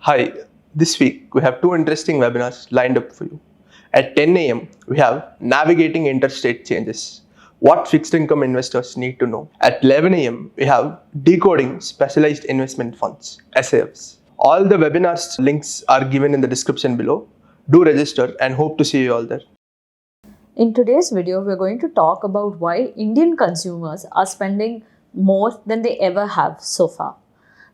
Hi, this week we have two interesting webinars lined up for you. At 10 a.m., we have Navigating Interstate Changes, what fixed income investors need to know. At 11 a.m., we have Decoding Specialized Investment Funds, SAFs. All the webinars links are given in the description below. Do register and hope to see you all there. In today's video, we're going to talk about why Indian consumers are spending more than they ever have so far.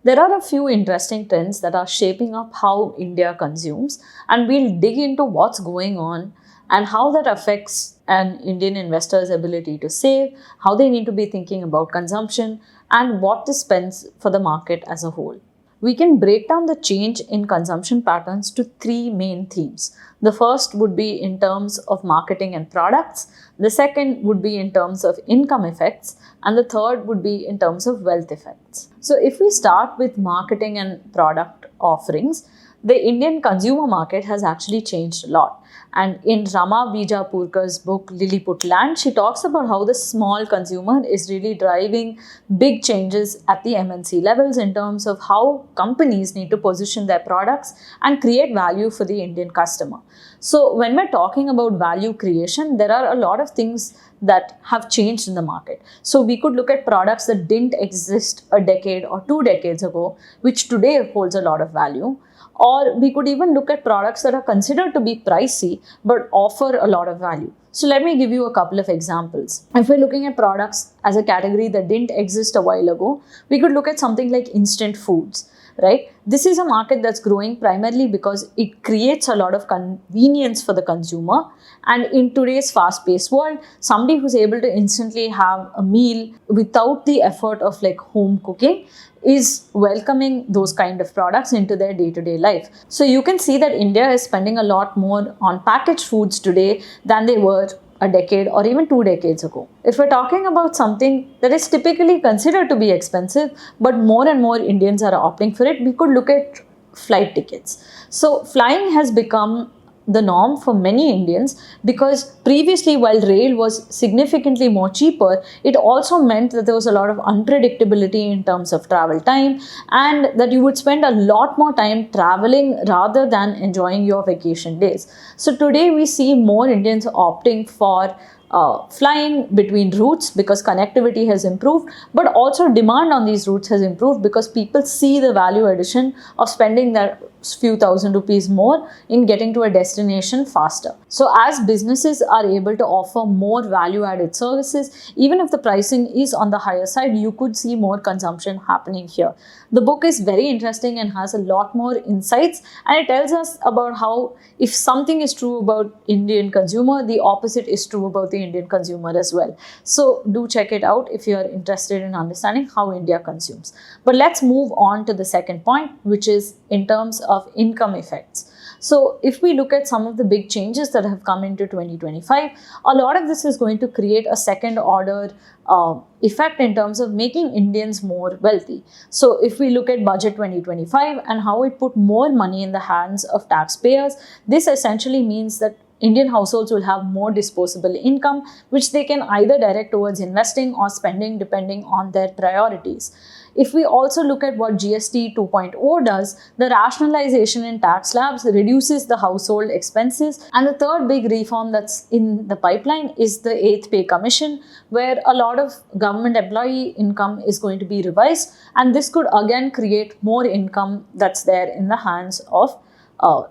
There are a few interesting trends that are shaping up how India consumes, and we'll dig into what's going on and how that affects an Indian investor's ability to save, how they need to be thinking about consumption, and what this spends for the market as a whole. We can break down the change in consumption patterns to three main themes. The first would be in terms of marketing and products, the second would be in terms of income effects, and the third would be in terms of wealth effects. So if we start with marketing and product offerings, the Indian consumer market has actually changed a lot. And in Rama Bijapurkar's book Lilliput Land, she talks about how the small consumer is really driving big changes at the MNC levels in terms of how companies need to position their products and create value for the Indian customer. So when we're talking about value creation, there are a lot of things that have changed in the market. So we could look at products that didn't exist a decade or 2 decades ago, which today holds a lot of value. Or we could even look at products that are considered to be pricey but offer a lot of value. So let me give you a couple of examples. If we're looking at products as a category that didn't exist a while ago, we could look at something like instant foods, right? This is a market that's growing primarily because it creates a lot of convenience for the consumer. And in today's fast-paced world, somebody who's able to instantly have a meal without the effort of like home cooking is welcoming those kind of products into their day-to-day life. So you can see that India is spending a lot more on packaged foods today than they were a decade or even 2 decades ago. If we're talking about something that is typically considered to be expensive, but more and more Indians are opting for it, we could look at flight tickets. So flying has become the norm for many Indians because previously, while rail was significantly more cheaper, it also meant that there was a lot of unpredictability in terms of travel time and that you would spend a lot more time traveling rather than enjoying your vacation days. So today we see more Indians opting for flying between routes because connectivity has improved, but also demand on these routes has improved because people see the value addition of spending that few thousand rupees more in getting to a destination faster. So as businesses are able to offer more value added services, even if the pricing is on the higher side, you could see more consumption happening here. The book is very interesting and has a lot more insights, and it tells us about how if something is true about Indian consumer, the opposite is true about the Indian consumer as well. So do check it out if you are interested in understanding how India consumes. But let's move on to the second point, which is in terms of income effects. So if we look at some of the big changes that have come into 2025, a lot of this is going to create a second order effect in terms of making Indians more wealthy. So if we look at Budget 2025 and how it put more money in the hands of taxpayers, this essentially means that Indian households will have more disposable income, which they can either direct towards investing or spending depending on their priorities. If we also look at what GST 2.0 does, the rationalization in tax slabs reduces the household expenses. And the third big reform that's in the pipeline is the 8th Pay Commission, where a lot of government employee income is going to be revised. And this could again create more income that's there in the hands of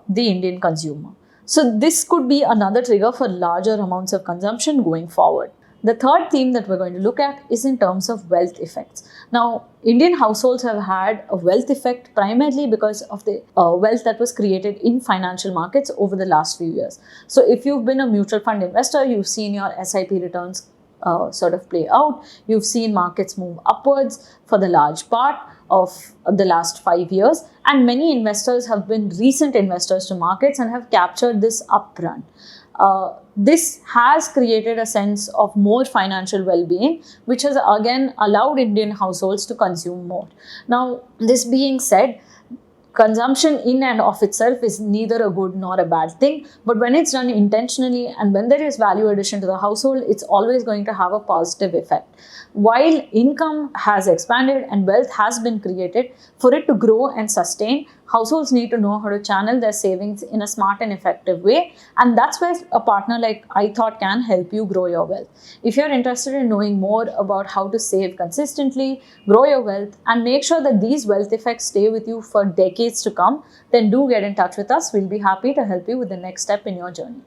the Indian consumer. So this could be another trigger for larger amounts of consumption going forward. The third theme that we're going to look at is in terms of wealth effects. Now, Indian households have had a wealth effect primarily because of the wealth that was created in financial markets over the last few years. So if you've been a mutual fund investor, you've seen your SIP returns sort of play out. You've seen markets move upwards for the large part of the last 5 years, and many investors have been recent investors to markets and have captured this upfront. This has created a sense of more financial well-being, which has again allowed Indian households to consume more. Now, this being said, consumption in and of itself is neither a good nor a bad thing, but when it's done intentionally and when there is value addition to the household, it's always going to have a positive effect. While income has expanded and wealth has been created, for it to grow and sustain, Households need to know how to channel their savings in a smart and effective way, and that's where a partner like iThought can help you grow your wealth. If you're interested in knowing more about how to save consistently, grow your wealth, and make sure that these wealth effects stay with you for decades to come, then do get in touch with us. We'll be happy to help you with the next step in your journey.